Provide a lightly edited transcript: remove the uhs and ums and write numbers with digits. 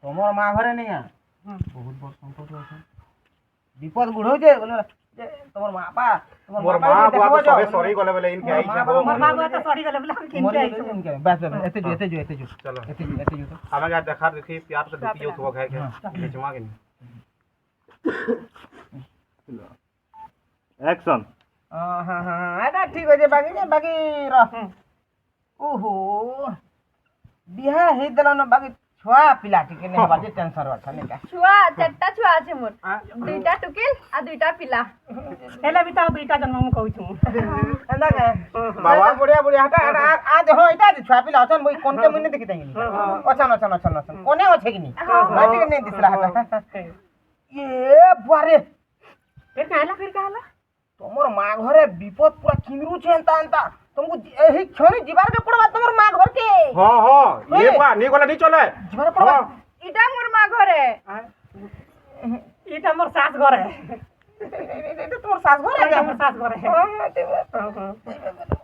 তোমার মা ঘরে নেই বহুত বড় সংকট আছে বিপদ গুড় হইছে বলে যে তোমার মা পা মোর মা বুয়া তো সবে সরি গলে বলে ইনকে আইছে মোর মা বুয়া তো সরি গলে বলে আমি কিনতে আইছো বাস বাস এতে যো চলো এতে যো তো আমাকে আর দেখার দেখি প্যার তো ঢুকি যাও খাই খাই কিছু মাগে নি অ্যাকশন হ্যাঁ হ্যাঁ এটা ঠিক আছে বাকি রহ ওহো বিহা হেই দিল না বাকি ছুয়া পিলা টিকে নে বাজে টেনশন আছে নেকা ছুয়া চারটা ছুয়া আছে মোর দুইটা টুকিল আর দুইটা পিলা হেলে বিতা দুইটা জন্ম মু কইছু এন্দা কে বাবা বড়িয়া বড়িয়া হাটা আ দেখো এটা ছুয়া পিলা আছেন মই কোনকে মনে দেখি তাইনি আচ্ছা কোনে আছে কিনি বাটিকে নে দিছলা হাটা এ বারে ফির কাহলা তোমার মা ঘরে বিপদ পুরা কিনরুছে এন্তা तुमको एही क्षणी जीवार के पड़वा तमर मां घर के हां हां ये बा नी गला नी चले जीवार पड़वा ইটা মোর মা ঘরে এটা মোর সাস ঘরে এটা তোমার सास घर है মোর সাস ঘরে हां